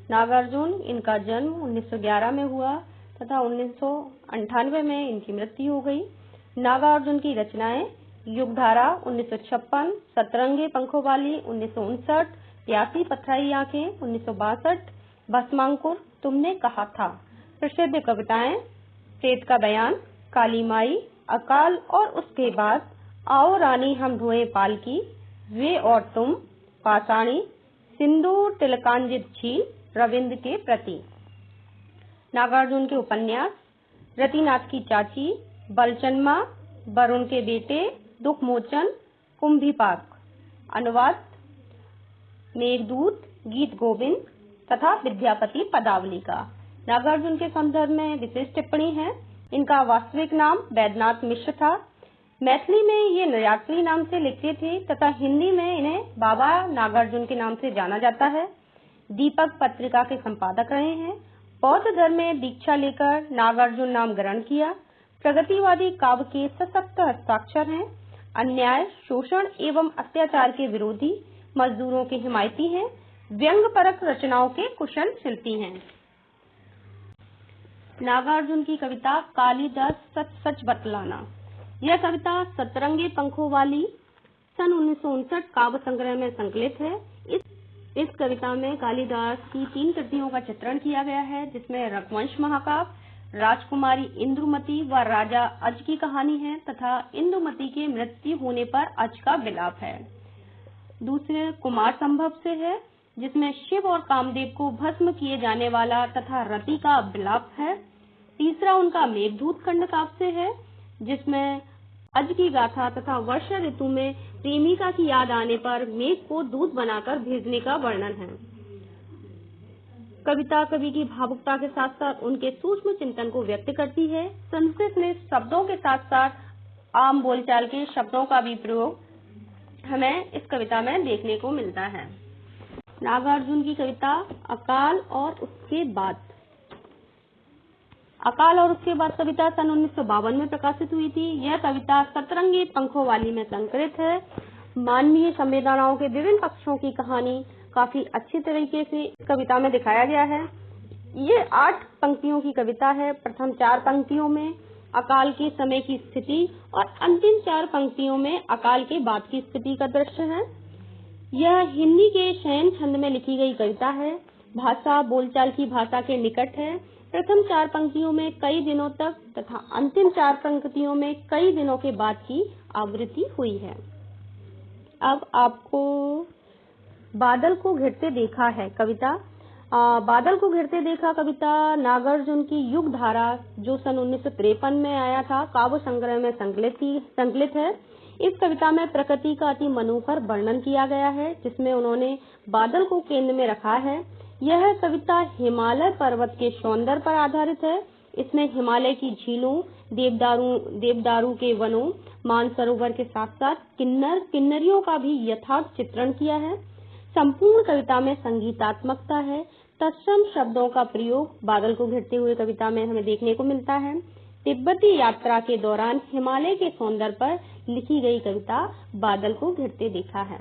नागार्जुन, इनका जन्म 1911 में हुआ तथा 1998 में इनकी मृत्यु हो गई। नागार्जुन की रचनाएं युगधारा 1956, सतरंगी पंखों वाली 1959, प्यासी पथराई आंखें 1962, भस्मांकुर, तुमने कहा था। प्रसिद्ध कविताएं प्रेत का बयान, काली माई, अकाल और उसके बाद, आओ रानी हम ढोए पालकी, वे और तुम, पाषाणी, सिंदूर तिलकांजित झील, रविंद्र के प्रति। नागार्जुन के उपन्यास रतिनाथ की चाची, बलचन्मा, वरुण के बेटे, दुखमोचन, कुंभीपाक। अनुवाद मेघदूत, गीत गोविंद तथा विद्यापति पदावली का। नागार्जुन के संदर्भ में विशेष टिप्पणी है। इनका वास्तविक नाम वैद्यनाथ मिश्र था। मैथिली में ये नयातली नाम से लिखते थे तथा हिंदी में इन्हें बाबा नागार्जुन के नाम से जाना जाता है। दीपक पत्रिका के संपादक रहे हैं। बौद्ध धर्म में दीक्षा लेकर नागार्जुन नाम ग्रहण किया। प्रगतिवादी काव्य के सशक्त हस्ताक्षर हैं। अन्याय, शोषण एवं अत्याचार के विरोधी, मजदूरों के हिमायती हैं। व्यंग परक रचनाओं के कुशल शिल्पी हैं। नागार्जुन की कविता कालिदास सच सच बतलाना। यह कविता सतरंगी पंखों वाली सन 1959 काव्य संग्रह में संकलित है। इस कविता में कालिदास की 3 कृतियों का चित्रण किया गया है, जिसमें रघुवंश महाकाव्य, राजकुमारी इंद्रुमति व राजा अज की कहानी है तथा इंदुमती के मृत्यु होने पर अज का विलाप है। दूसरे कुमार संभव से है, जिसमें शिव और कामदेव को भस्म किए जाने वाला तथा रति का विलाप है। तीसरा उनका मेघदूत खंड काव्य से है, जिसमें अज की गाथा तथा वर्षा ऋतु में प्रेमिका की याद आने पर मेघ को दूध बनाकर भेजने का वर्णन है। कविता कवि की भावुकता के साथ साथ उनके सूक्ष्म चिंतन को व्यक्त करती है। संस्कृत में शब्दों के साथ साथ आम बोलचाल के शब्दों का भी प्रयोग हमें इस कविता में देखने को मिलता है। नागार्जुन की कविता अकाल और उसके बाद। अकाल और उसके बाद कविता सन 1952 में प्रकाशित हुई थी। यह कविता सतरंगी पंखों वाली में संकलित है। मानवीय संवेदनाओं के विभिन्न पक्षों की कहानी काफी अच्छी तरीके से इस कविता में दिखाया गया है। ये 8 पंक्तियों की कविता है। प्रथम 4 पंक्तियों में अकाल के समय की स्थिति और अंतिम 4 पंक्तियों में अकाल के बाद की स्थिति का दृश्य है। यह हिंदी के शयन छंद में लिखी गई कविता है। भाषा बोलचाल की भाषा के निकट है। प्रथम 4 पंक्तियों में कई दिनों तक तथा अंतिम 4 पंक्तियों में कई दिनों के बाद की आवृत्ति हुई है। अब आपको बादल को घिरते देखा है कविता। बादल को घिरते देखा कविता नागार्जुन की युगधारा जो सन 1953 में आया था काव्य संग्रह में संकलित है। इस कविता में प्रकृति का अति मनोहर वर्णन किया गया है, जिसमें उन्होंने बादल को केंद्र में रखा है। यह कविता हिमालय पर्वत के सौंदर्य पर आधारित है। इसमें हिमालय की झीलों, देवदारू के वनों, मानसरोवर के साथ साथ किन्नरियों का भी यथार्थ चित्रण किया है। संपूर्ण कविता में संगीतात्मकता है। तत्सम शब्दों का प्रयोग बादल को घिरते हुए कविता में हमें देखने को मिलता है। तिब्बती यात्रा के दौरान हिमालय के सौंदर्य पर लिखी गई कविता बादल को घिरते देखा है।